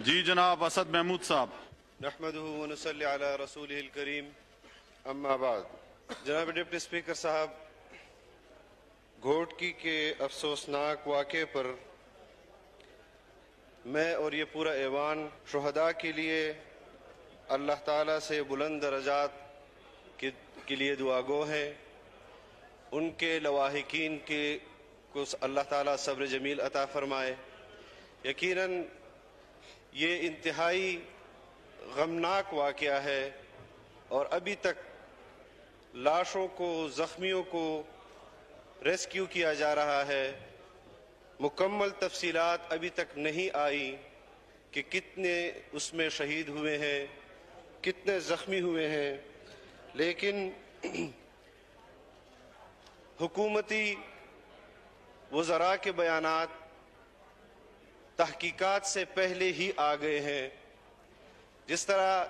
جی جناب اسد محمود صاحب. نحمده ونصلي على رسوله الكريم اما بعد. جناب ڈپٹی اسپیکر صاحب، گھوٹکی کے افسوسناک واقعے پر میں اور یہ پورا ایوان شہداء کے لیے اللہ تعالیٰ سے بلند درجات کے لیے دعا گو ہیں. ان کے لواحقین کو اللہ تعالیٰ صبر جمیل عطا فرمائے. یقیناً یہ انتہائی غمناک واقعہ ہے اور ابھی تک لاشوں کو، زخمیوں کو ریسکیو کیا جا رہا ہے. مکمل تفصیلات ابھی تک نہیں آئی کہ کتنے اس میں شہید ہوئے ہیں، کتنے زخمی ہوئے ہیں. لیکن حکومتی وزراء کے بیانات تحقیقات سے پہلے ہی آ گئے ہیں. جس طرح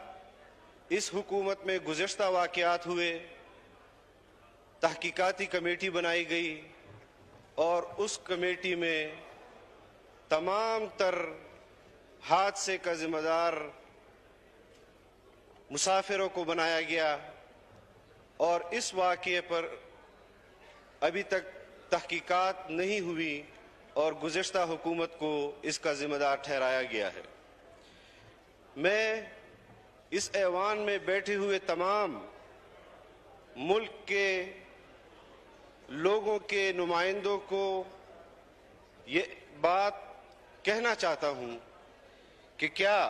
اس حکومت میں گزشتہ واقعات ہوئے، تحقیقاتی کمیٹی بنائی گئی اور اس کمیٹی میں تمام تر حادثے کا ذمہ دار مسافروں کو بنایا گیا اور اس واقعے پر ابھی تک تحقیقات نہیں ہوئی اور گزشتہ حکومت کو اس کا ذمہ دار ٹھہرایا گیا ہے. میں اس ایوان میں بیٹھے ہوئے تمام ملک کے لوگوں کے نمائندوں کو یہ بات کہنا چاہتا ہوں کہ کیا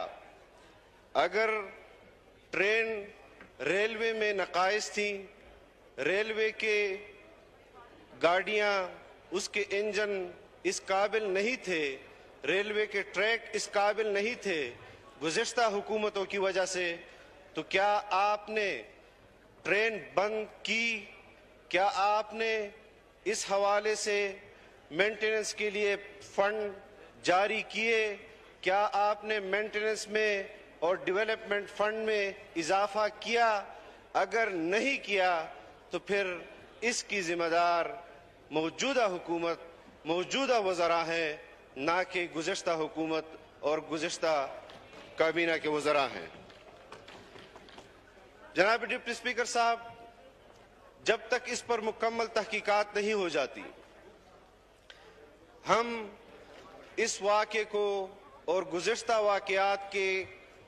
اگر ٹرین ریلوے میں نقائص تھیں، ریلوے کے گاڑیاں، اس کے انجن اس قابل نہیں تھے، ریلوے کے ٹریک اس قابل نہیں تھے گزشتہ حکومتوں کی وجہ سے، تو کیا آپ نے ٹرین بند کی؟ کیا آپ نے اس حوالے سے مینٹیننس کے لیے فنڈ جاری کیے؟ کیا آپ نے مینٹیننس میں اور ڈیولپمنٹ فنڈ میں اضافہ کیا؟ اگر نہیں کیا تو پھر اس کی ذمہ دار موجودہ حکومت، موجودہ وزراء ہیں، نہ کہ گزشتہ حکومت اور گزشتہ کابینہ کے وزراء ہیں. جناب ڈپٹی اسپیکر صاحب، جب تک اس پر مکمل تحقیقات نہیں ہو جاتی، ہم اس واقعے کو اور گزشتہ واقعات کے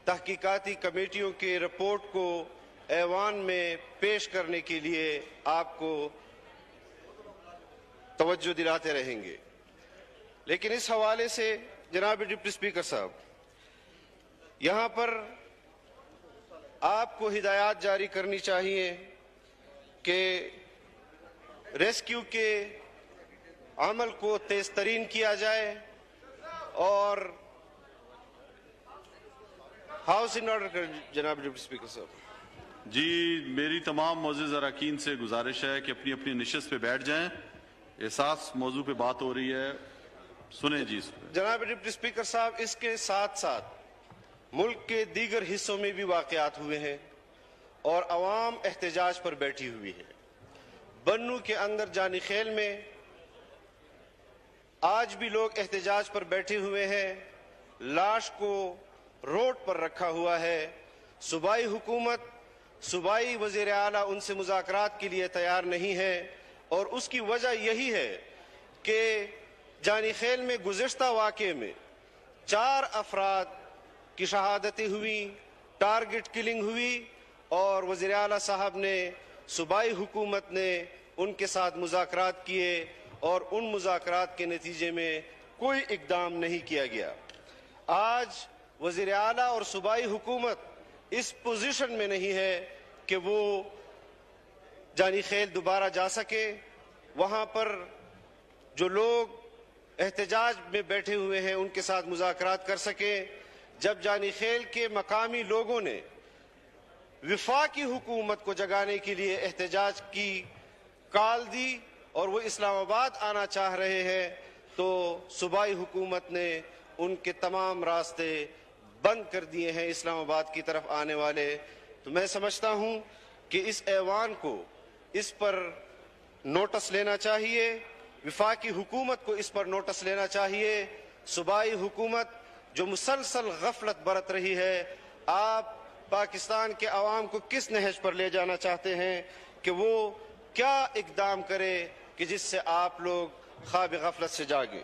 تحقیقاتی کمیٹیوں کے رپورٹ کو ایوان میں پیش کرنے کے لیے آپ کو توجہ دلاتے رہیں گے. لیکن اس حوالے سے جناب ڈپٹی اسپیکر صاحب، یہاں پر آپ کو ہدایات جاری کرنی چاہیے کہ ریسکیو کے عمل کو تیز ترین کیا جائے اور ہاؤس ان آرڈر. جناب ڈپٹی اسپیکر صاحب جی میری تمام معزز اراکین سے گزارش ہے کہ اپنی اپنی نشست پہ بیٹھ جائیں. احساس موضوع پہ بات ہو رہی ہے، سنیں جی اس پہ. جناب ڈپٹی اسپیکر صاحب، اس کے ساتھ ساتھ ملک کے دیگر حصوں میں بھی واقعات ہوئے ہیں اور عوام احتجاج پر بیٹھی ہوئی ہے. بنو کے اندر جانی خیل میں آج بھی لوگ احتجاج پر بیٹھے ہوئے ہیں، لاش کو روڈ پر رکھا ہوا ہے. صوبائی حکومت، صوبائی وزیر اعلیٰ ان سے مذاکرات کے لیے تیار نہیں ہے اور اس کی وجہ یہی ہے کہ جانی خیل میں گزشتہ واقعے میں 4 افراد کی شہادتیں ہوئی، ٹارگٹ کلنگ ہوئی اور وزیر اعلیٰ صاحب نے، صوبائی حکومت نے ان کے ساتھ مذاکرات کیے اور ان مذاکرات کے نتیجے میں کوئی اقدام نہیں کیا گیا. آج وزیر اعلیٰ اور صوبائی حکومت اس پوزیشن میں نہیں ہے کہ وہ جانی خیل دوبارہ جا سکے. وہاں پر جو لوگ احتجاج میں بیٹھے ہوئے ہیں ان کے ساتھ مذاکرات کر سکے. جب جانی خیل کے مقامی لوگوں نے وفاقی حکومت کو جگانے کے لیے احتجاج کی کال دی اور وہ اسلام آباد آنا چاہ رہے ہیں تو صوبائی حکومت نے ان کے تمام راستے بند کر دیے ہیں اسلام آباد کی طرف آنے والے. تو میں سمجھتا ہوں کہ اس ایوان کو اس پر نوٹس لینا چاہیے، وفاقی حکومت کو اس پر نوٹس لینا چاہیے. صوبائی حکومت जो मुसलसल गफलत बरत रही है, आप पाकिस्तान के अवाम को किस नहज पर ले जाना चाहते हैं कि वो क्या इकदाम करे कि जिससे आप लोग ख्वाब गफलत से जागे।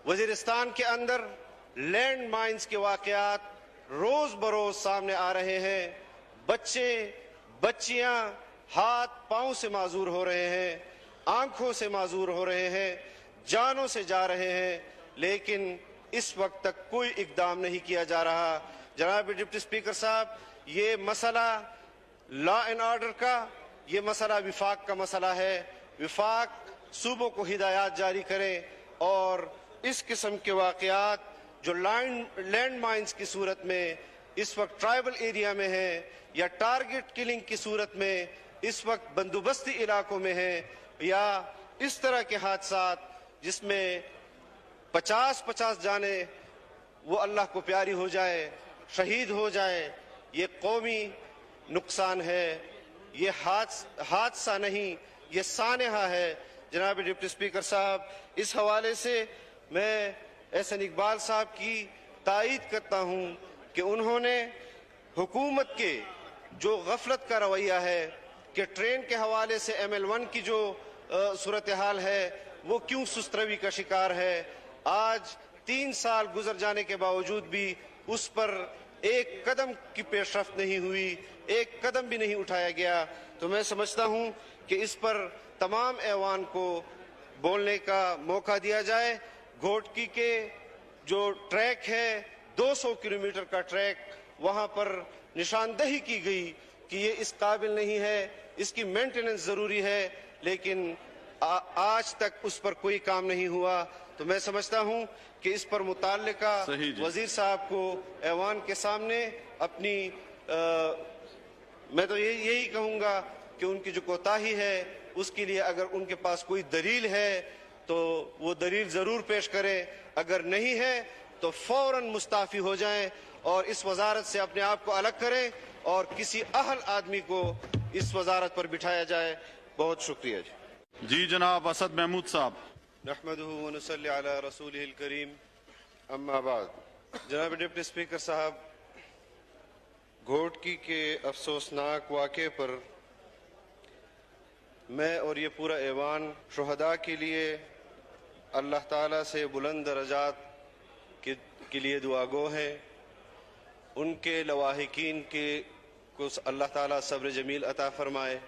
वजीरिस्तान के अंदर लैंड माइंस के वाकयात रोज बरोज सामने आ रहे हैं। बच्चे बच्चियां हाथ पांव से माजूर हो रहे हैं, आंखों से माजूर हो रहे हैं, जानों से जा रहे हैं, लेकिन इस वक्त तक कोई इकदाम नहीं किया जा रहा। जनाब डिप्टी स्पीकर साहब, ये मसला लॉ एंड ऑर्डर का, ये मसला विफाक का मसला है। विफाक सूबों को हिदायत जारी करे और इस किस्म के वाकयात जो लैंड माइंस की सूरत में इस वक्त ट्राइबल एरिया में है या टारगेट किलिंग की सूरत में इस वक्त बंदोबस्ती इलाकों में है, या इस तरह के हादसात जिसमें 50-50 जाने वो अल्लाह को प्यारी हो जाए, शहीद हो जाए, ये कौमी नुकसान है, ये हादसा नहीं, ये सानहा है। जनाब डिप्टी स्पीकर साहब, इस हवाले से मैं एहसन इकबाल साहब की तायीद करता हूँ कि उन्होंने हुकूमत के जो गफलत का रवैया है कि ट्रेन के हवाले से ML1 की जो सूरत हाल है वो क्यों सुस्तरवी का शिकार है। आज 3 साल गुजर जाने के बावजूद भी उस पर एक कदम की पेशरफ्त नहीं हुई, एक कदम भी नहीं उठाया गया। तो मैं समझता हूँ कि इस पर तमाम ऐवान को बोलने का मौका दिया जाए। घोटकी के जो ट्रैक है 200 किलोमीटर का ट्रैक, वहाँ पर निशानदही की गई कि ये इस काबिल नहीं है, इसकी मेंटेनेंस ज़रूरी है, लेकिन आज तक उस पर कोई काम नहीं हुआ। तो मैं समझता हूँ कि इस पर मुताल्लिका वजीर साहब को ऐवान के सामने अपनी मैं तो यही कहूँगा कि उनकी जो कोताही है उसके लिए अगर उनके पास कोई दलील है तो वो दलील ज़रूर पेश करें, अगर नहीं है तो फौरन मुस्ताफ़ी हो जाएं और इस वजारत से अपने आप को अलग करें और किसी अहल आदमी को इस वजारत पर बिठाया जाए। बहुत शुक्रिया जी। जनाब असद महमूद साहब। नहमदुहु व नसल्ली अला रसूलिहिल करीम, अम्मा बाद। जनाब डिप्टी स्पीकर साहब, घोटकी के अफसोसनाक वाक़े पर मैं और ये पूरा ऐवान शुहदा के लिए अल्लाह ताला से बुलंद दरजात के लिए दुआगो हैं। उनके लवाहिकीन के को अल्लाह ताला सब्र जमील अता फरमाए।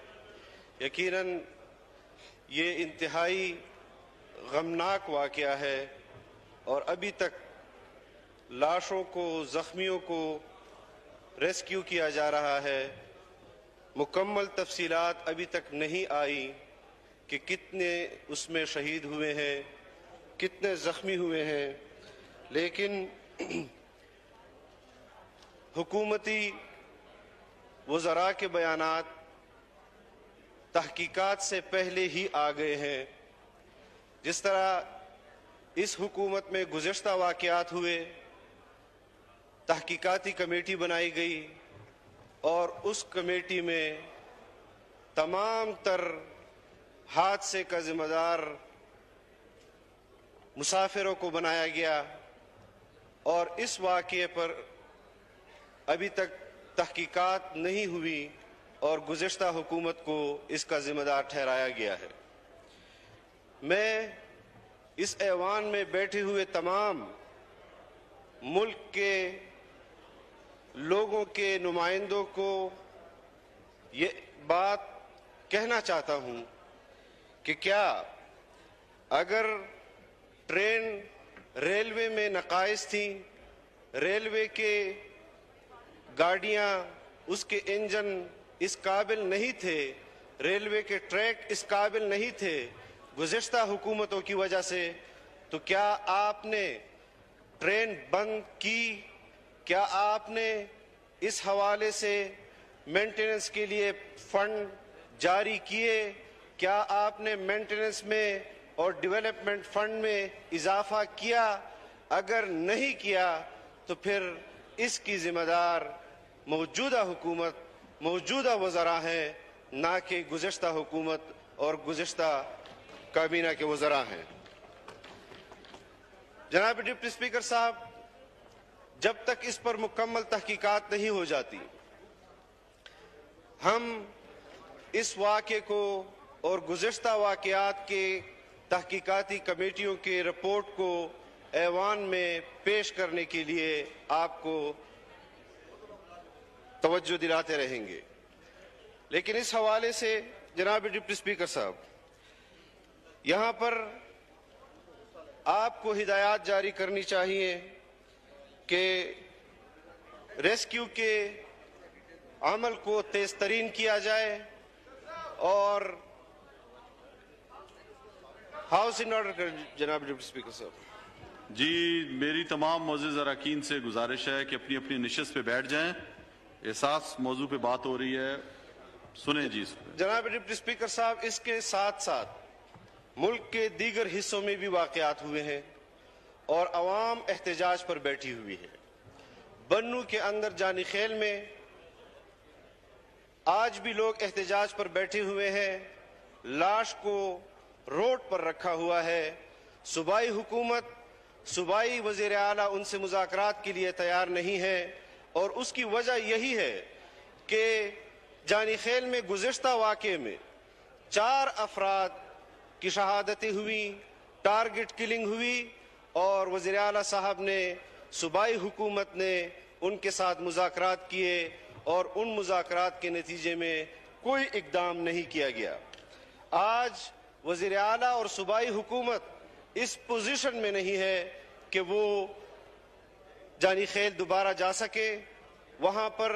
यकीनन ये इंतहाई गमनाक वाक़या है और अभी तक लाशों को, ज़ख्मियों को रेस्क्यू किया जा रहा है। मुकम्मल तफसीलात अभी तक नहीं आई कि कितने उसमें शहीद हुए हैं, कितने ज़ख्मी हुए हैं, लेकिन हुकूमती वज़रा के बयानात तहकीकात से पहले ही आ गए हैं। जिस तरह इस हुकूमत में गुज़श्ता वाक़यात हुए, तहकीकाती कमेटी बनाई गई और उस कमेटी में तमाम तर हादसे का ज़िम्मेदार मुसाफिरों को बनाया गया और इस वाक़ये पर अभी तक तहकीकात नहीं हुई और गुज़श्ता हुकूमत को इसका ज़िम्मेदार ठहराया गया है। मैं इस ऐवान में बैठे हुए तमाम मुल्क के लोगों के नुमाइंदों को ये बात कहना चाहता हूँ कि क्या अगर ट्रेन रेलवे में नकाइस थी, रेलवे के गाड़ियाँ, उसके इंजन इस काबिल नहीं थे, रेलवे के ट्रैक इस काबिल नहीं थे गुज़श्ता हुकूमतों की वजह से, तो क्या आपने ट्रेन बंद की? क्या आपने इस हवाले से मेंटेनेंस के लिए फंड जारी किए? क्या आपने मेंटेनेंस में और डेवलपमेंट फंड में इजाफा किया? अगर नहीं किया तो फिर इसकी जिम्मेदार मौजूदा हुकूमत, मौजूदा वज़रा हैं, ना कि गुज़श्ता हुकूमत और गुज़श्ता काबीना के वज़रा हैं। जनाब डिप्टी स्पीकर साहब, जब तक इस पर मुकम्मल तहकीकात नहीं हो जाती, हम इस वाक़े को और गुज़िश्ता वाक़यात के तहकीकाती कमेटियों के रिपोर्ट को ऐवान में पेश करने के लिए आपको तवज्जो दिलाते रहेंगे। लेकिन इस हवाले से जनाब डिप्टी स्पीकर साहब, यहाँ पर आपको हिदायत जारी करनी चाहिए कि रेस्क्यू के अमल को तेज तरीन किया जाए और हाउस इन ऑर्डर कर। जनाब डिप्टी स्पीकर साहब। जी, मेरी तमाम मोअज़्ज़िज़ अरकान से गुजारिश है कि अपनी अपनी निशस्त पे बैठ जाएं। एहसास मौजू पे बात हो रही है, सुने जी। जनाब डिप्टी स्पीकर साहब, इसके साथ साथ मुल्क के दीगर हिस्सों में भी वाक़यात हुए हैं और अवाम एहतजाज पर बैठी हुई है। बन्नू के अंदर जानी खेल में आज भी लोग एहतजाज पर बैठे हुए हैं। लाश को रोड पर रखा हुआ है। सूबाई हुकूमत, सूबाई वज़ीर आला उनसे मुज़ाकरात के लिए तैयार नहीं है और उसकी वजह यही है कि जानी खेल में गुज़िश्ता वाक़े में 4 अफराद की शहादतें हुई, टारगेट किलिंग हुई और वज़ीर आला साहब ने, सूबाई हुकूमत ने उनके साथ मुज़ाकरात किए और उन मुज़ाकरात के नतीजे में कोई इक़दाम नहीं किया गया। आज वज़ीर आला और सूबाई हुकूमत इस पोजीशन में नहीं है कि वो जानी खेल दोबारा जा सके। वहाँ पर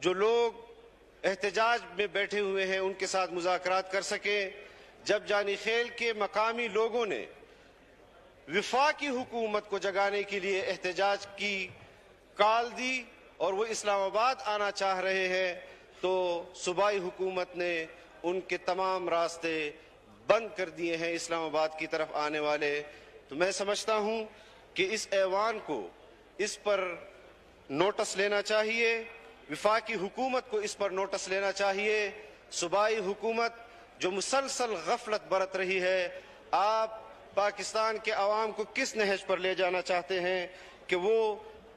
जो लोग एहतजाज में बैठे हुए हैं उनके साथ मुज़ाकरात कर सके। जब जानी खेल के मकामी लोगों ने विफाकी हुकूमत को जगाने के लिए एहतजाज की कॉल दी और वो इस्लामाबाद आना चाह रहे हैं, तो सूबाई हुकूमत ने उनके तमाम रास्ते बंद कर दिए हैं इस्लामाबाद की तरफ आने वाले। तो मैं समझता हूँ कि इस ऐवान को इस पर नोटिस लेना चाहिए, विफाकी हुकूमत को इस पर नोटिस लेना चाहिए। सूबाई हुकूमत जो मुसलसल गफलत बरत रही है, आप पाकिस्तान के अवाम को किस नहज पर ले जाना चाहते हैं कि वो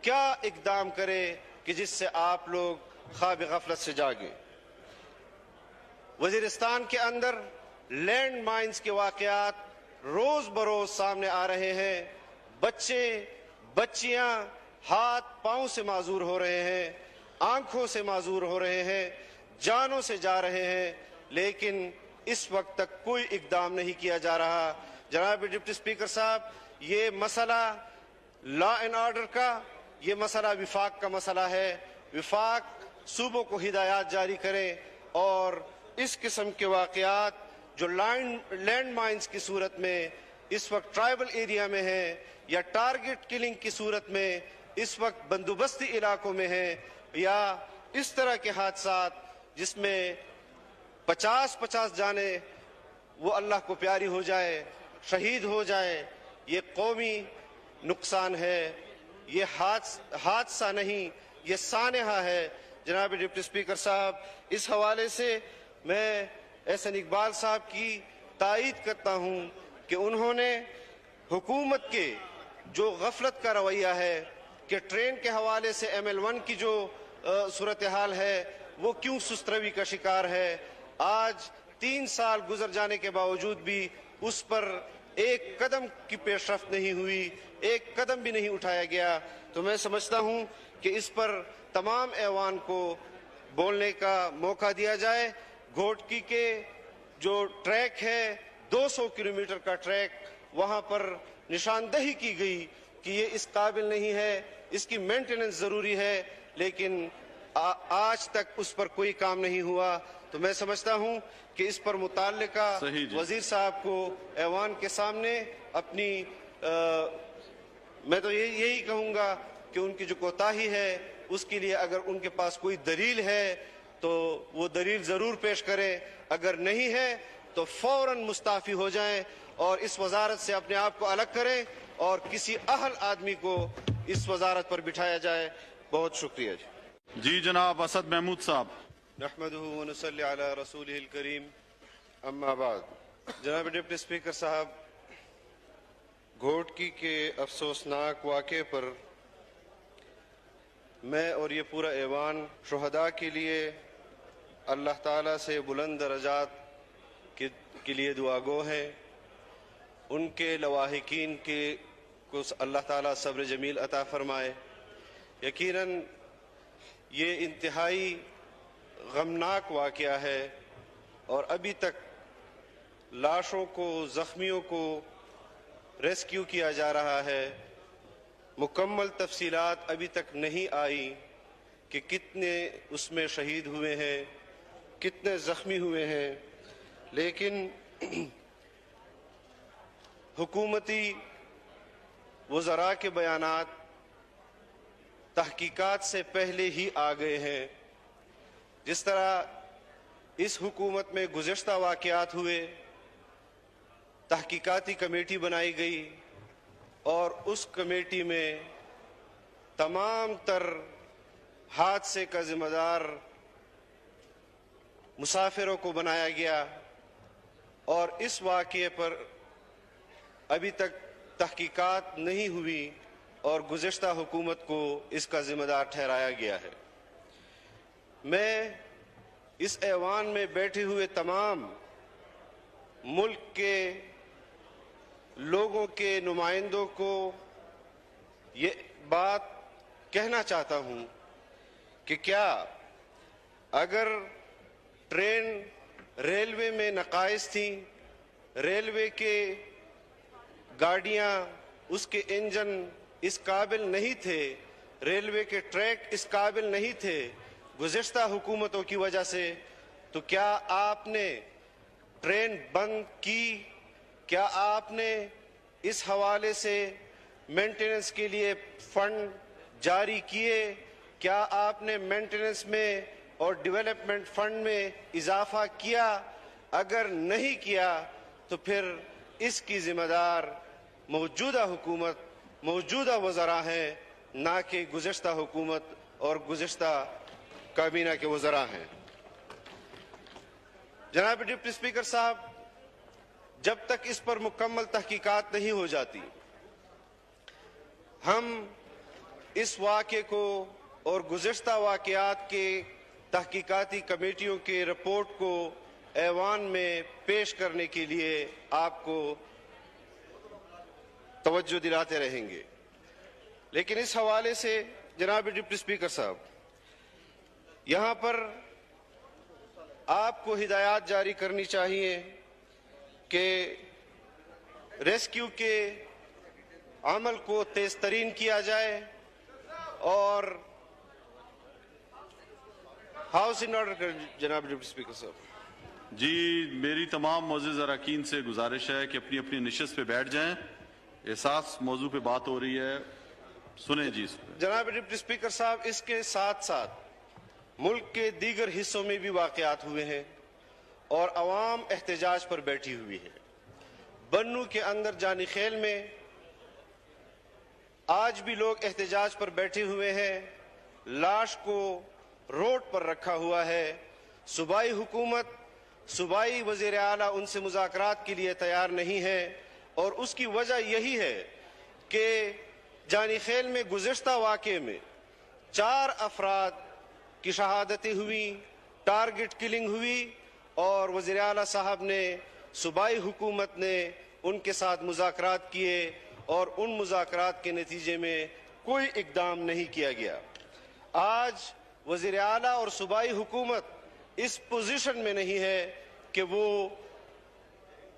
क्या इकदाम करे कि जिससे आप लोग ख्वाब गफलत से जागे। वजीरिस्तान के अंदर लैंड माइंस के वाकयात रोज बरोज सामने आ रहे हैं। बच्चे बच्चियां हाथ पांव से माजूर हो रहे हैं, आंखों से माजूर हो रहे हैं, जानों से जा रहे हैं, लेकिन इस वक्त तक कोई इकदाम नहीं किया जा रहा। जनाब डिप्टी स्पीकर साहब, ये मसला लॉ एंड ऑर्डर का, ये मसला विफाक का मसला है। विफाक सूबों को हिदायत जारी करे और इस किस्म के वाकयात जो लैंड माइंस की सूरत में इस वक्त ट्राइबल एरिया में है या टारगेट किलिंग की सूरत में इस वक्त बंदोबस्ती इलाकों में है, या इस तरह के हादसात जिसमें 50-50 जाने वो अल्लाह को प्यारी हो जाए, शहीद हो जाए, ये कौमी नुकसान है, ये हादसा नहीं, ये सानहा है। जनाब डिप्टी स्पीकर साहब, इस हवाले से मैं एहसन इकबाल साहब की तायीद करता हूँ कि उन्होंने हुकूमत के जो गफलत का रवैया है कि ट्रेन के हवाले से ML1 की जो सूरत हाल है वो क्यों सुस्तरवी का शिकार है। आज 3 साल गुजर जाने के बावजूद भी उस पर एक कदम की पेशरफ्त नहीं हुई, एक कदम भी नहीं उठाया गया। तो मैं समझता हूँ कि इस पर तमाम ऐवान को बोलने का मौका दिया जाए। घोटकी के जो ट्रैक है 200 किलोमीटर का ट्रैक, वहाँ पर निशानदही की गई कि ये इस काबिल नहीं है, इसकी मेंटेनेंस ज़रूरी है, लेकिन आज तक उस पर कोई काम नहीं हुआ। तो मैं समझता हूँ कि इस पर मुताल्लिका वजीर साहब को ऐवान के सामने अपनी मैं तो यही कहूँगा कि उनकी जो कोताही है उसके लिए अगर उनके पास कोई दलील है तो वो दलील ज़रूर पेश करें, अगर नहीं है तो फौरन मुस्ताफ़ी हो जाएं और इस वजारत से अपने आप को अलग करें और किसी अहल आदमी को इस वजारत पर बिठाया जाए। बहुत शुक्रिया जी। जनाब असद महमूद साहब। नहमदुहु व नसल्ली अला रसूलिहिल करीम, अम्मा बाद। जनाब डिप्टी स्पीकर साहब, घोटकी के अफसोसनाक वाक़े पर मैं और ये पूरा ऐवान शुहदा के लिए अल्लाह ताला से बुलंद दरजात के लिए दुआगो हैं। उनके लवाहिकीन के को अल्लाह ताला सब्र जमील अता फरमाए। यकीनन ये इंतहाई गमनाक वाक़या है और अभी तक लाशों को, ज़ख्मियों को रेस्क्यू किया जा रहा है। मुकम्मल तफसीलात अभी तक नहीं आई कि कितने उसमें शहीद हुए हैं, कितने ज़ख्मी हुए हैं, लेकिन हुकूमती वज़रा के बयानात तहकीकात से पहले ही आ गए हैं। जिस तरह इस हुकूमत में गुज़श्ता वाक़यात हुए, तहकीकाती कमेटी बनाई गई और उस कमेटी में तमाम तर हादसे का ज़िम्मेदार मुसाफिरों को बनाया गया और इस वाक़ये पर अभी तक तहकीकात नहीं हुई और गुज़श्ता हुकूमत को इसका ज़िम्मेदार ठहराया गया है। मैं इस ऐवान में बैठे हुए तमाम मुल्क के लोगों के नुमाइंदों को ये बात कहना चाहता हूँ कि क्या अगर ट्रेन रेलवे में नक़ाइस थी, रेलवे के गाड़ियाँ, उसके इंजन इस काबिल नहीं थे, रेलवे के ट्रैक इस काबिल नहीं थे गुज़श्ता हुकूमतों की वजह से, तो क्या आपने ट्रेन बंद की? क्या आपने इस हवाले से मेंटेनेंस के लिए फंड जारी किए? क्या आपने मेंटेनेंस में और डेवलपमेंट फंड में इजाफा किया? अगर नहीं किया तो फिर इसकी जिम्मेदार मौजूदा हुकूमत, मौजूदा वज़रा हैं, ना कि गुज़श्ता हुकूमत और गुज़श्ता काबीना के वज़रा हैं। जनाब डिप्टी स्पीकर साहब, जब तक इस पर मुकम्मल तहकीकात नहीं हो जाती, हम इस वाक़े को और गुज़श्ता वाक़यात के तहकीकाती कमेटियों के रिपोर्ट को ऐवान में पेश करने के लिए आपको तवज्जो दिलाते रहेंगे। लेकिन इस हवाले से जनाब डिप्टी स्पीकर साहब, यहाँ पर आपको हिदायत जारी करनी चाहिए कि रेस्क्यू के अमल को तेज तरीन किया जाए और हाउस इन ऑर्डर कर। जनाब डिप्टी स्पीकर साहब जी, मेरी तमाम मोअज़्ज़िज़ अरकान से गुजारिश है कि अपनी अपनी निशस्त पे बैठ जाएं। एहसास मौजू पे बात हो रही है, सुने जी। जनाब डिप्टी स्पीकर साहब, इसके साथ साथ मुल्क के दीगर हिस्सों में भी वाक़यात हुए हैं और अवाम एहतजाज पर बैठी हुई है। बन्नू के अंदर जानी खेल में आज भी लोग एहतजाज पर बैठे हुए हैं। लाश को रोड पर रखा हुआ है। सूबाई हुकूमत, सूबाई वज़ीर आला उनसे मुज़ाकरात के लिए तैयार नहीं है और उसकी वजह यही है कि जानी खेल में गुज़श्ता वाक़े में 4 अफराद की शहादतें हुई, टारगेट किलिंग हुई और वज़ीर आला साहब ने, सूबाई हुकूमत ने उनके साथ मुज़ाकरात किए और उन मुज़ाकरात के नतीजे में कोई इक़दाम नहीं किया गया। आज वज़ीर आला और सूबाई हुकूमत इस पोजीशन में नहीं है कि वो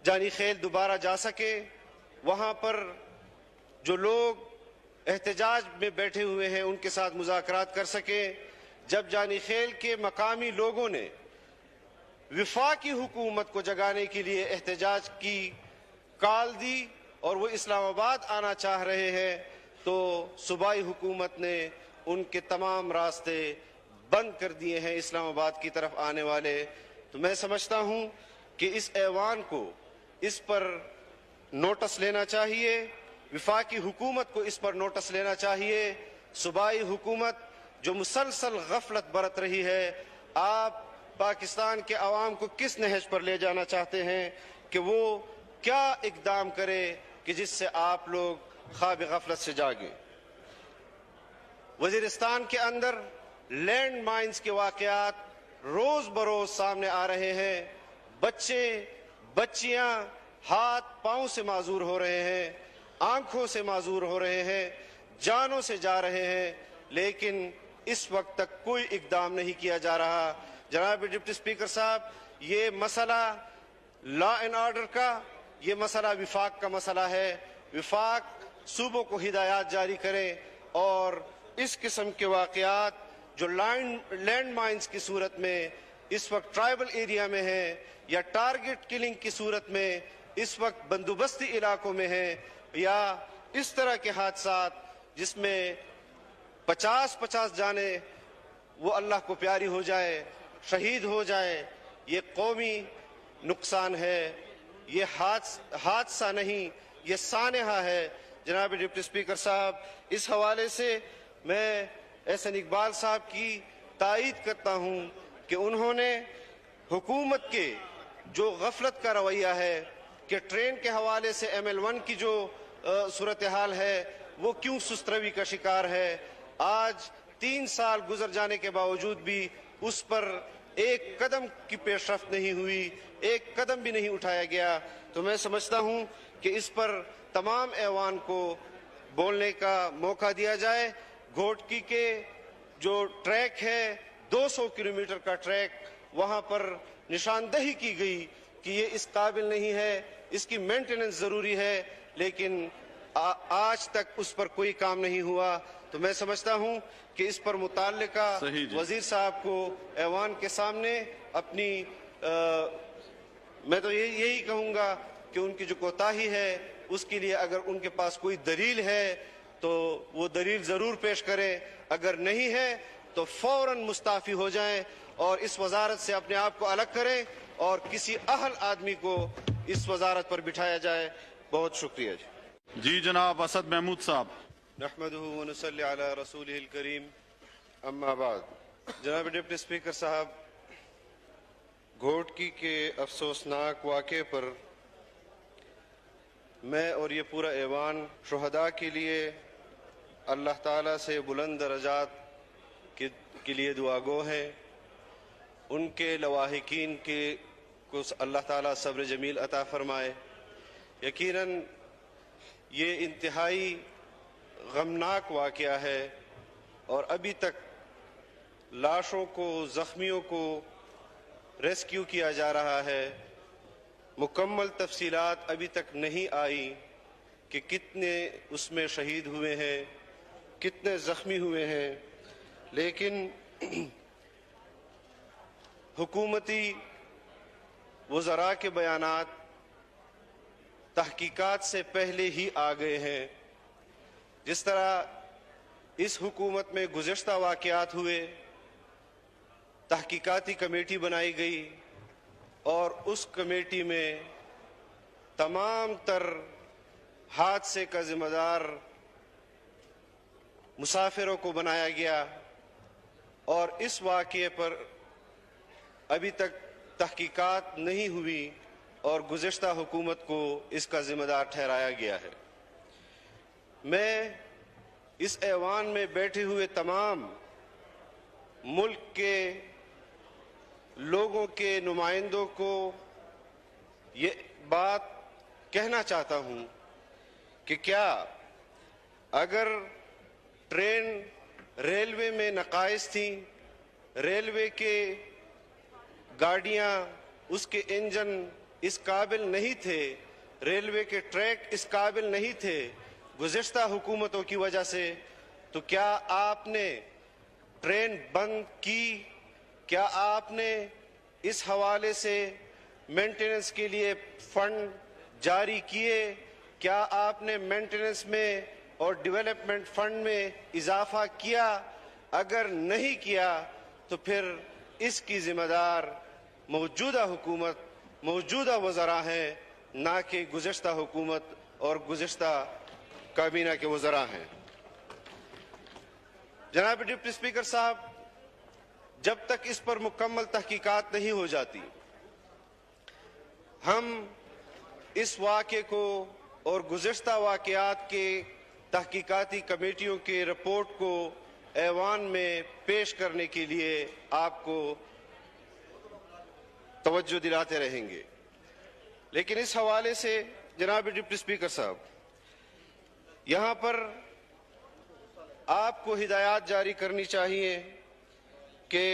जानी खेल दोबारा जा सके। वहाँ पर जो लोग एहतजाज में बैठे हुए हैं उनके साथ मुज़ाकरात कर सके। जब जानी खेल के मकामी लोगों ने विफाकी हुकूमत को जगाने के लिए एहतजाज की कॉल दी और वो इस्लामाबाद आना चाह रहे हैं, तो सूबाई हुकूमत ने उनके तमाम रास्ते बंद कर दिए हैं इस्लामाबाद की तरफ आने वाले। तो मैं समझता हूँ कि इस ऐवान को इस पर नोटिस लेना चाहिए, विफाकी हुकूमत को इस पर नोटिस लेना चाहिए। सूबाई हुकूमत जो मुसलसल गफलत बरत रही है, आप पाकिस्तान के अवाम को किस नहज पर ले जाना चाहते हैं कि वो क्या इकदाम करे کہ جس سے آپ لوگ خواب غفلت سے جاگیں۔ وزیرستان کے اندر لینڈ مائنز کے واقعات روز بروز سامنے آ رہے ہیں۔ بچے بچیاں ہاتھ پاؤں سے معذور ہو رہے ہیں، آنکھوں سے معذور ہو رہے ہیں، جانوں سے جا رہے ہیں، لیکن اس وقت تک کوئی اقدام نہیں کیا جا رہا۔ جناب ڈپٹی اسپیکر صاحب، یہ مسئلہ لا اینڈ آرڈر کا، یہ مسئلہ وفاق کا مسئلہ ہے۔ وفاق صوبوں کو ہدایات جاری کرے اور اس قسم کے واقعات جو لینڈ مائنز کی صورت میں اس وقت ٹرائبل ایریا میں ہیں یا ٹارگٹ کلنگ کی صورت میں اس وقت بندوبستی علاقوں میں ہیں، یا اس طرح کے حادثات جس میں 50 جانے وہ اللہ کو پیاری ہو جائے، شہید ہو جائے، یہ قومی نقصان ہے، یہ حادثہ نہیں، یہ سانحہ ہے۔ جناب ڈپٹی اسپیکر صاحب، اس حوالے سے میں احسن اقبال صاحب کی تائید کرتا ہوں کہ انہوں نے حکومت کے جو غفلت کا رویہ ہے کہ ٹرین کے حوالے سے ML1 کی جو صورتحال ہے وہ کیوں سست روی کا شکار ہے۔ آج 3 سال گزر جانے کے باوجود بھی اس پر ایک قدم کی پیش رفت نہیں ہوئی، ایک قدم بھی نہیں اٹھایا گیا۔ تو میں سمجھتا ہوں کہ اس پر تمام ایوان کو بولنے کا موقع دیا جائے۔ گھوٹکی کے جو ٹریک ہے 200 کلومیٹر کا ٹریک، وہاں پر نشاندہی کی گئی کہ یہ اس قابل نہیں ہے، اس کی مینٹیننس ضروری ہے، لیکن آج تک اس پر کوئی کام نہیں ہوا۔ تو میں سمجھتا ہوں کہ اس پر متعلقہ وزیر صاحب کو ایوان کے سامنے اپنی میں تو یہی کہوں گا کہ ان کی جو کوتاہی ہے اس کے لیے اگر ان کے پاس کوئی دلیل ہے تو وہ دلیل ضرور پیش کریں، اگر نہیں ہے تو فوراً مستعفی ہو جائیں اور اس وزارت سے اپنے آپ کو الگ کریں اور کسی اہل آدمی کو اس وزارت پر بٹھایا جائے۔ بہت شکریہ جی جناب اسد محمود صاحب۔ نحمدہ ونصلی علی رسولہ الکریم، اما بعد۔ جناب ڈپٹی اسپیکر صاحب، گھوٹکی کے افسوسناک واقعے پر میں اور یہ پورا ایوان شہداء کے لیے اللہ تعالیٰ سے بلند درجات کے لیے دعا گو ہیں۔ ان کے لواحقین کو اللہ تعالیٰ صبر جمیل عطا فرمائے۔ یقیناً یہ انتہائی غمناک واقعہ ہے اور ابھی تک لاشوں کو، زخمیوں کو ریسکیو کیا جا رہا ہے۔ مکمل تفصیلات ابھی تک نہیں آئی کہ کتنے اس میں شہید ہوئے ہیں، کتنے زخمی ہوئے ہیں، لیکن حکومتی وزراء کے بیانات تحقیقات سے پہلے ہی آ گئے ہیں۔ جس طرح اس حکومت میں گزشتہ واقعات ہوئے، تحقیقاتی کمیٹی بنائی گئی اور اس کمیٹی میں تمام تر حادثے کا ذمہ دار مسافروں کو بنایا گیا، اور اس واقعے پر ابھی تک تحقیقات نہیں ہوئی اور گزشتہ حکومت کو اس کا ذمہ دار ٹھہرایا گیا ہے۔ میں اس ایوان میں بیٹھے ہوئے تمام ملک کے لوگوں کے نمائندوں کو یہ بات کہنا چاہتا ہوں کہ کیا اگر ٹرین ریلوے میں نقائص تھیں، ریلوے کے گاڑیاں، اس کے انجن اس قابل نہیں تھے، ریلوے کے ٹریک اس قابل نہیں تھے گزشتہ حکومتوں کی وجہ سے، تو کیا آپ نے ٹرین بند کی؟ کیا آپ نے اس حوالے سے مینٹیننس کے لیے فنڈ جاری کیے؟ کیا آپ نے مینٹیننس میں اور ڈیولپمنٹ فنڈ میں اضافہ کیا؟ اگر نہیں کیا تو پھر اس کی ذمہ دار موجودہ حکومت، موجودہ وزراء ہیں، نہ کہ گزشتہ حکومت اور گزشتہ کابینہ کے وزراء ہیں۔ جناب ڈپٹی اسپیکر صاحب، جب تک اس پر مکمل تحقیقات نہیں ہو جاتی، ہم اس واقعے کو और गुज़िश्ता वाक़यात के तहकीकाती कमेटियों की रिपोर्ट को ऐवान में पेश करने के लिए आपको तवज्जो दिलाते रहेंगे। लेकिन इस हवाले से जनाब डिप्टी स्पीकर साहब, यहाँ पर आपको हिदायत जारी करनी चाहिए कि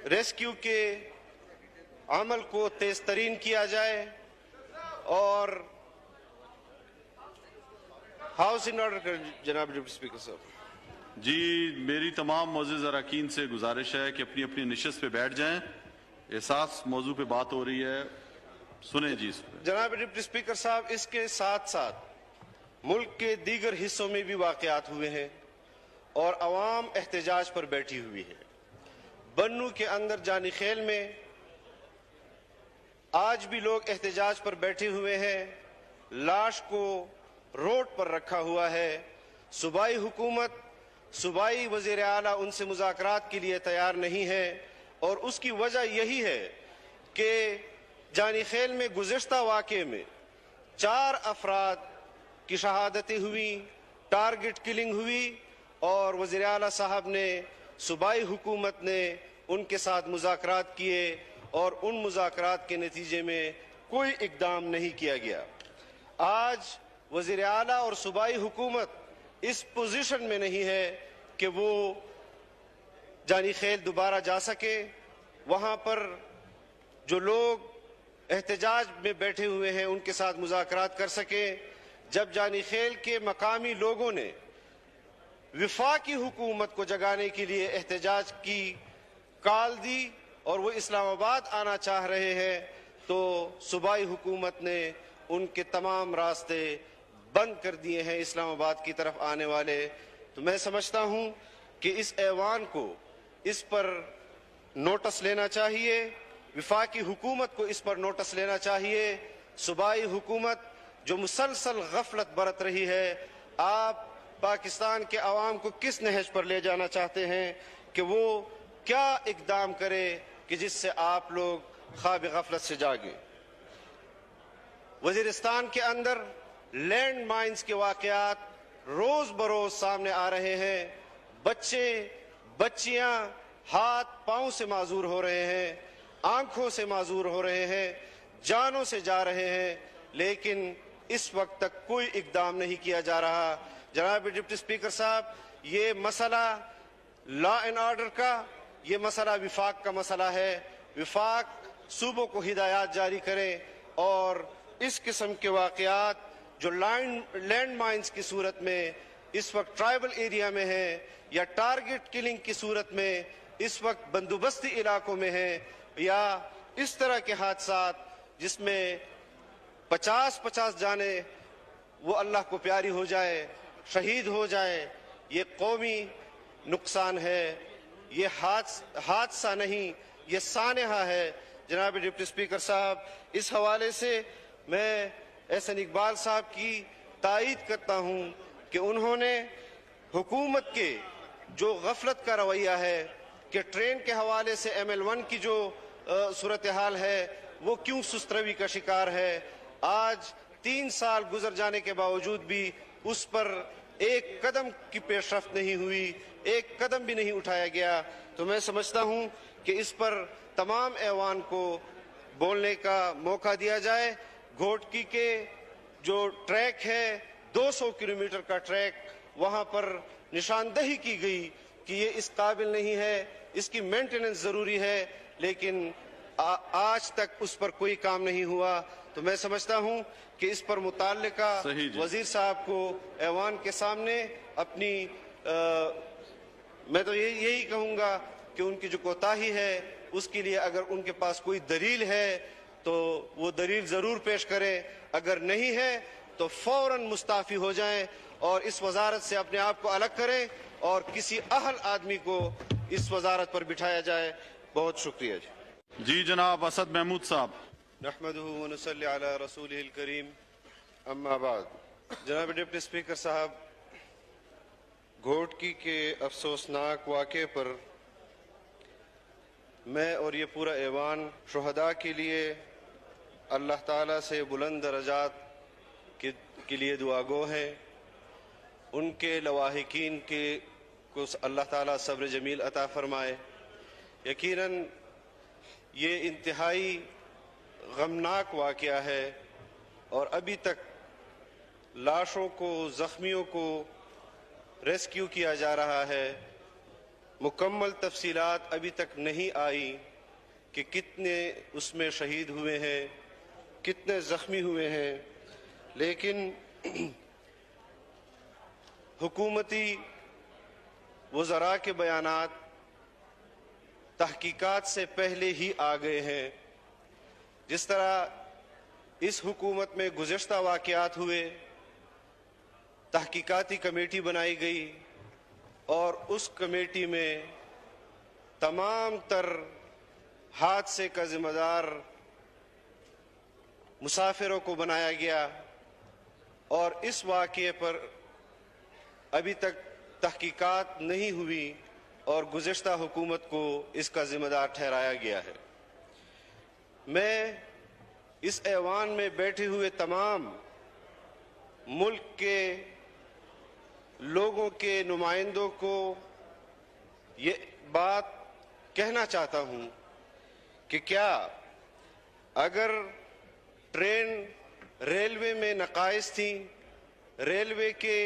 रेस्क्यू के अमल को तेज तरीन किया जाए और हाउस इन ऑर्डर कर जनाब डिप्टी स्पीकर साहब। जी, मेरी तमाम मोअज़्ज़िज़ अरकान से गुजारिश है कि अपनी अपनी निशस्त पे बैठ जाएं। एहसास मौजू पे बात हो रही है, सुने जी इस पे। जनाब डिप्टी स्पीकर साहब, इसके साथ साथ मुल्क के दीगर हिस्सों में भी वाक़यात हुए हैं और अवाम एहतजाज पर बैठी हुई है। बन्नू के अंदर जानी खेल में आज भी लोग एहतजाज पर बैठे हुए हैं। लाश को रोड पर रखा हुआ है। सूबाई हुकूमत, सूबाई वज़ीर आला उनसे मुज़ाकरात के लिए तैयार नहीं है और उसकी वजह यही है कि जानी खेल में गुज़िश्ता वाक़े में 4 अफराद की शहादतें हुई, टारगेट किलिंग हुई और वज़ीर आला साहब ने, सूबाई हुकूमत ने उनके साथ मुज़ाकरात किए और उन मुज़ाकरात के नतीजे में कोई इक़दाम नहीं किया गया। आज वज़ीर आला और सूबाई हुकूमत इस पोजीशन में नहीं है कि वो जानी खेल दोबारा जा सके। वहाँ पर जो लोग एहतजाज में बैठे हुए हैं उनके साथ मुज़ाकरात कर सके। जब जानी खेल के मकामी लोगों ने विफाकी हुकूमत को जगाने के लिए एहतजाज की कॉल दी और वो इस्लामाबाद आना चाह रहे हैं, तो सूबाई हुकूमत ने उनके तमाम रास्ते बंद कर दिए हैं इस्लामाबाद की तरफ आने वाले। तो मैं समझता हूँ कि इस ऐवान को इस पर नोटिस लेना चाहिए, विफाकी हुकूमत को इस पर नोटिस लेना चाहिए। सूबाई हुकूमत जो मुसलसल गफलत बरत रही है, आप पाकिस्तान के अवाम को किस नहज पर ले जाना चाहते हैं कि वो क्या इकदाम करे कि जिससे आप लोग ख्वाब गफलत से जागे। वजीरिस्तान के अंदर लैंड माइंस के वाकयात रोज बरोज सामने आ रहे हैं। बच्चे बच्चियां हाथ पांव से माजूर हो रहे हैं, आंखों से माजूर हो रहे हैं, जानों से जा रहे हैं, लेकिन इस वक्त तक कोई इकदाम नहीं किया जा रहा। जनाब डिप्टी स्पीकर साहब, ये मसला लॉ एंड ऑर्डर का, ये मसला विफाक का मसला है। विफाक सूबों को हिदायत जारी करें और इस किस्म के वाकयात जो लैंड माइंस की सूरत में इस वक्त ट्राइबल एरिया में है या टारगेट किलिंग की सूरत में इस वक्त बंदोबस्ती इलाकों में है, या इस तरह के हादसात जिसमें 50-50 जाने वो अल्लाह को प्यारी हो जाए, शहीद हो जाए, ये कौमी नुकसान है, ये हादसा नहीं, ये सानहा है। जनाब डिप्टी स्पीकर साहब, इस हवाले से मैं एहसन इकबाल साहब की तायीद करता हूँ कि उन्होंने हुकूमत के जो गफलत का रवैया है कि ट्रेन के हवाले से ML1 की जो सूरत हाल है वो क्यों सुस्तरवी का शिकार है। आज 3 साल गुजर जाने के बावजूद भी उस पर एक कदम की पेशरफ्त नहीं हुई, एक कदम भी नहीं उठाया गया। तो मैं समझता हूँ कि इस पर तमाम ऐवान को बोलने का मौका दिया जाए। घोटकी के जो ट्रैक है 200 किलोमीटर का ट्रैक, वहाँ पर निशानदही की गई कि ये इस काबिल नहीं है, इसकी मेंटेनेंस ज़रूरी है, लेकिन आज तक उस पर कोई काम नहीं हुआ। तो मैं समझता हूँ कि इस पर मुताल्लिका वजीर साहब को ऐवान के सामने अपनी मैं तो यही कहूँगा कि उनकी जो कोताही है उसके लिए अगर उनके पास कोई दलील है तो वो दलील ज़रूर पेश करें, अगर नहीं है तो फौरन मुस्ताफ़ी हो जाएं और इस वजारत से अपने आप को अलग करें और किसी अहल आदमी को इस वजारत पर बिठाया जाए। बहुत शुक्रिया जी। जनाब असद महमूद साहब। नहमदुहु व नसल्ली अला रसूलिहिल करीम, अम्मा बाद। जनाब डिप्टी स्पीकर साहब, घोटकी के अफसोसनाक वाक़े पर मैं और ये पूरा ऐवान शुहदा के लिए अल्लाह ताला से बुलंद दरजात के लिए दुआ गो हैं। उनके लवाहिकीन के को अल्लाह ताला सब्र जमील अता फरमाए। यकीनन ये इंतहाई गमनाक वाक़या है और अभी तक लाशों को, ज़ख्मियों को रेस्क्यू किया जा रहा है। मुकम्मल तफसीलात अभी तक नहीं आई कि कितने उसमें शहीद हुए हैं, कितने ज़ख्मी हुए हैं, लेकिन हुकूमती वज़रा के बयानात तहकीकात से पहले ही आ गए हैं। जिस तरह इस हुकूमत में गुज़श्ता वाक़यात हुए, तहकीकाती कमेटी बनाई गई और उस कमेटी में तमाम तर हादसे का ज़िम्मेदार मुसाफिरों को बनाया गया और इस वाक़ये पर अभी तक तहकीकात नहीं हुई और गुज़श्ता हुकूमत को इसका ज़िम्मेदार ठहराया गया है। मैं इस ऐवान में बैठे हुए तमाम मुल्क के लोगों के नुमाइंदों को ये बात कहना चाहता हूँ कि क्या अगर ट्रेन रेलवे में नकाइस थी, रेलवे के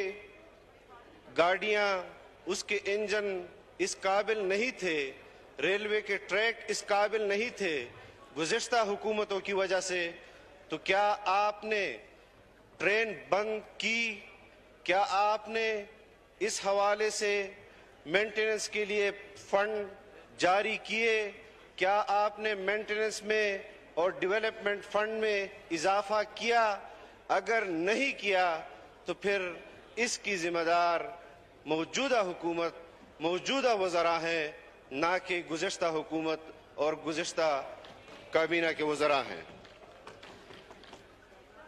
गाड़ियाँ, उसके इंजन इस काबिल नहीं थे, रेलवे के ट्रैक इस काबिल नहीं थे गुज़श्ता हुकूमतों की वजह से, तो क्या आपने ट्रेन बंद की? क्या आपने इस हवाले से मेंटेनेंस के लिए फंड जारी किए? क्या आपने मेंटेनेंस में और डेवलपमेंट फंड में इजाफा किया? अगर नहीं किया तो फिर इसकी जिम्मेदार मौजूदा हुकूमत, मौजूदा वज़रा हैं, ना कि गुज़श्ता हुकूमत और गुज़श्ता काबीना के वज़रा हैं।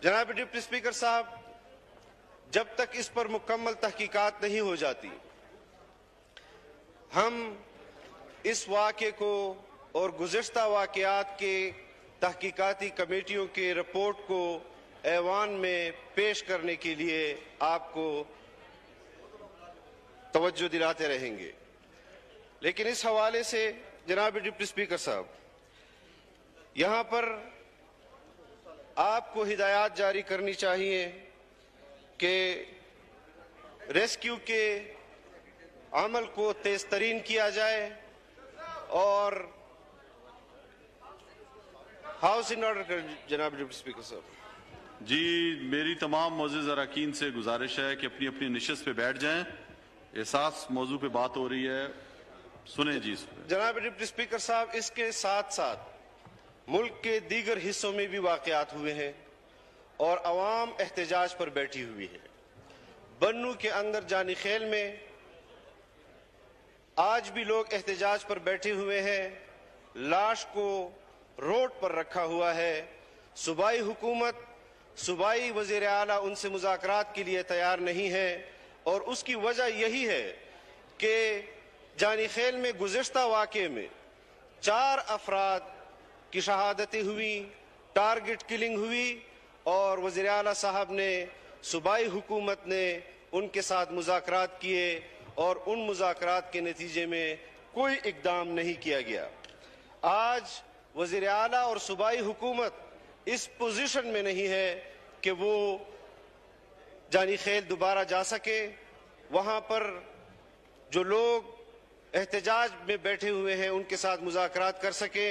जनाब डिप्टी स्पीकर साहब, जब तक इस पर मुकम्मल तहकीकात नहीं हो जाती, हम इस वाक़े को और गुज़श्ता वाक़यात के तहकीकाती कमेटियों के रिपोर्ट को ऐवान में पेश करने के लिए आपको तवज्जो दिलाते रहेंगे। लेकिन इस हवाले से जनाब डिप्टी स्पीकर साहब, यहाँ पर आपको हिदायत जारी करनी चाहिए कि रेस्क्यू के अमल को तेज तरीन किया जाए और हाउस इन ऑर्डर कर। जनाब डिप्टी स्पीकर साहब जी, मेरी तमाम मोअज़्ज़िज़ अरकान से गुजारिश है कि अपनी अपनी निशस्त पे बैठ जाएं। एहसास मौजू पे बात हो रही है, सुने जी। जनाब डिप्टी स्पीकर साहब, इसके साथ साथ मुल्क के दीगर हिस्सों में भी वाक़यात हुए हैं और अवाम एहतजाज पर बैठी हुई है। बन्नू के अंदर जानी खेल में आज भी लोग एहतजाज पर बैठे हुए हैं। लाश को रोड पर रखा हुआ है। सूबाई हुकूमत, सूबाई वज़ीर आला उनसे मुज़ाकरात के लिए तैयार नहीं है और उसकी वजह यही है कि जानी खेल में गुज़श्ता वाक़े में 4 अफराद की शहादतें हुई, टारगेट किलिंग हुई और वज़ीर आला साहब ने, सूबाई हुकूमत ने उनके साथ मुज़ाकरात किए और उन मुज़ाकरात के नतीजे में कोई इक़दाम नहीं किया गया। आज वज़ीर आला और सूबाई हुकूमत इस पोजीशन में नहीं है कि वो जानी खेल दोबारा जा सके। वहाँ पर जो लोग एहतजाज में बैठे हुए हैं उनके साथ मुज़ाकरात कर सके।